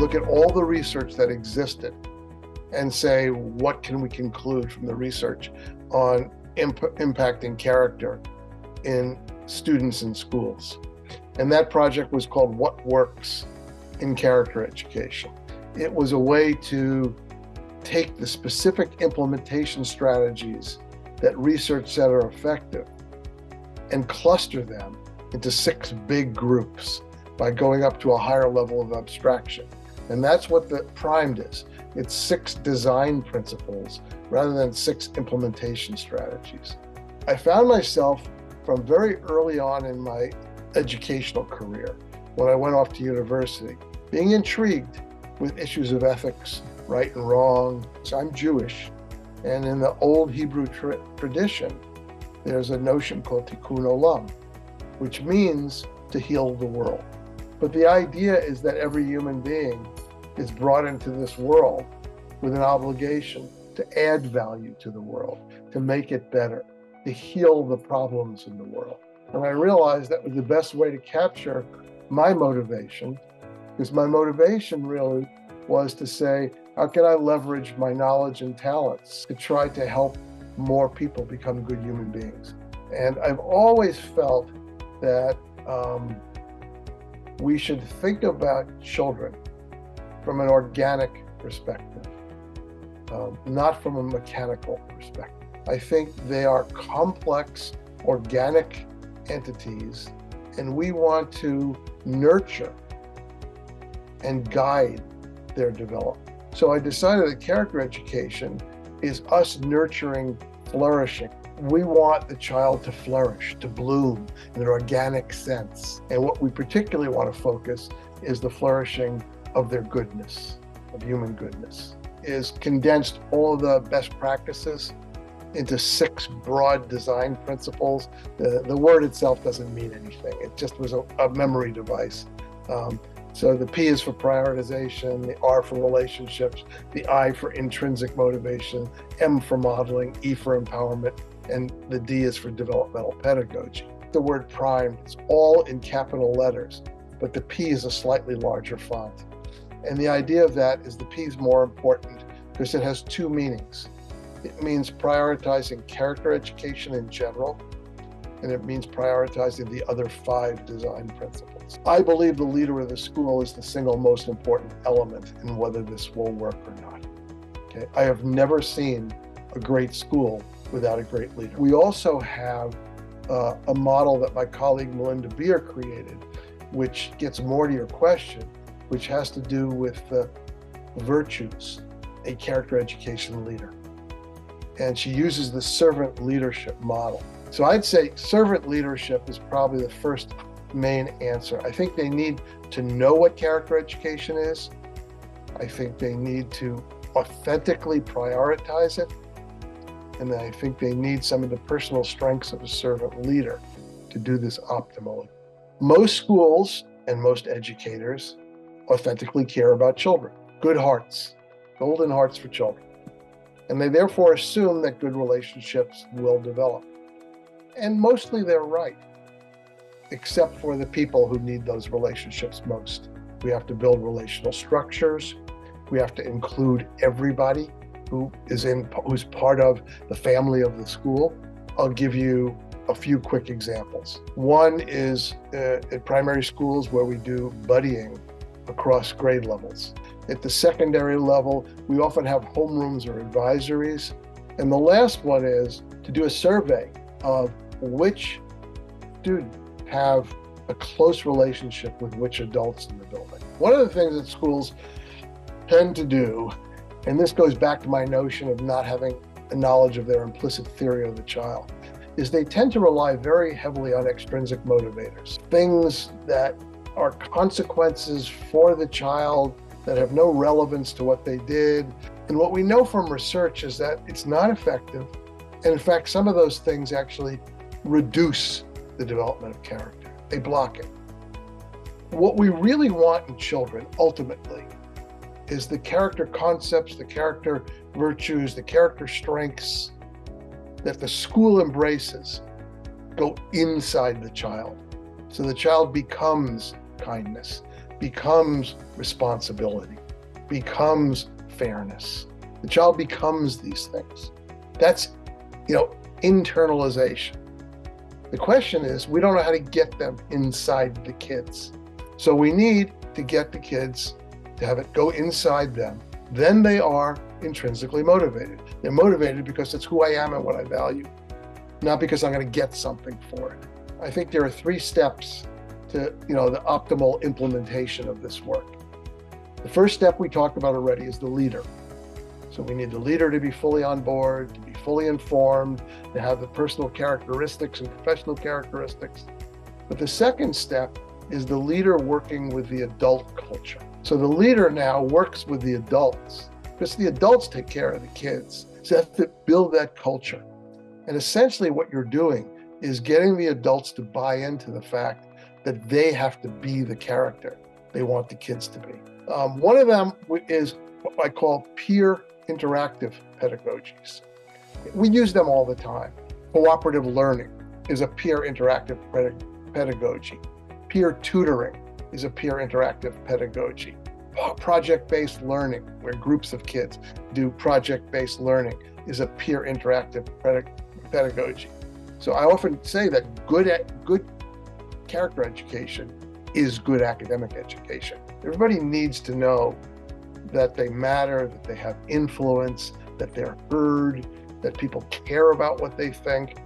look at all the research that existed and say, what can we conclude from the research on impacting character in students in schools? And that project was called What Works in Character Education. It was a way to take the specific implementation strategies that research said are effective and cluster them into 6 big groups by going up to a higher level of abstraction. And that's what the primed is. It's 6 design principles rather than 6 implementation strategies. I found myself from very early on in my educational career, when I went off to university, being intrigued with issues of ethics, right and wrong. So I'm Jewish, and in the old Hebrew tradition, there's a notion called tikkun olam, which means to heal the world. But the idea is that every human being is brought into this world with an obligation to add value to the world, to make it better, to heal the problems in the world. And I realized that was the best way to capture my motivation, because my motivation really was to say, how can I leverage my knowledge and talents to try to help more people become good human beings? And I've always felt that we should think about children from an organic perspective, not from a mechanical perspective. I think they are complex, organic entities, and we want to nurture and guide their development. So I decided that character education is us nurturing flourishing. We want the child to flourish, to bloom in an organic sense. And what we particularly want to focus is the flourishing of their goodness, of human goodness. Is condensed all of the best practices into 6 broad design principles. The word itself doesn't mean anything. It just was a memory device. So the P is for prioritization, the R for relationships, the I for intrinsic motivation, M for modeling, E for empowerment, and the D is for developmental pedagogy. The word primed is all in capital letters, but the P is a slightly larger font. And the idea of that is the P is more important because it has 2 meanings. It means prioritizing character education in general, and it means prioritizing the other 5 design principles. I believe the leader of the school is the single most important element in whether this will work or not. Okay? I have never seen a great school without a great leader. We also have a model that my colleague Melinda Beer created, which gets more to your question, which has to do with the virtues a character education leader. And she uses the servant leadership model. So I'd say servant leadership is probably the first main answer. I think they need to know what character education is. I think they need to authentically prioritize it. And then I think they need some of the personal strengths of a servant leader to do this optimally. Most schools and most educators authentically care about children. Good hearts, golden hearts for children. And they therefore assume that good relationships will develop. And mostly they're right, except for the people who need those relationships most. We have to build relational structures. We have to include everybody who's part of the family of the school. I'll give you a few quick examples. One is at primary schools where we do buddying across grade levels. At the secondary level, we often have homerooms or advisories. And the last one is to do a survey of which students have a close relationship with which adults in the building. One of the things that schools tend to do, and this goes back to my notion of not having a knowledge of their implicit theory of the child, is they tend to rely very heavily on extrinsic motivators, things that are consequences for the child that have no relevance to what they did. And what we know from research is that it's not effective. And in fact, some of those things actually reduce the development of character. They block it. What we really want in children, ultimately, is the character concepts, the character virtues, the character strengths that the school embraces go inside the child. So the child becomes kindness. becomes responsibility, becomes fairness. The child becomes these things. That's, internalization. The question is, we don't know how to get them inside the kids. So we need to get the kids to have it go inside them. Then they are intrinsically motivated. They're motivated because it's who I am and what I value, not because I'm going to get something for it. I think there are 3 steps to, the optimal implementation of this work. The first step we talked about already is the leader. So we need the leader to be fully on board, to be fully informed, to have the personal characteristics and professional characteristics. But the second step is the leader working with the adult culture. So the leader now works with the adults, because the adults take care of the kids. So you have to build that culture. And essentially what you're doing is getting the adults to buy into the fact that they have to be the character they want the kids to be. One of them is what I call peer interactive pedagogies. We use them all the time. Cooperative learning is a peer interactive pedagogy. Peer tutoring is a peer interactive pedagogy. Project-based learning, where groups of kids do project-based learning, is a peer interactive pedagogy. So I often say that good character education is good academic education. Everybody needs to know that they matter, that they have influence, that they're heard, that people care about what they think.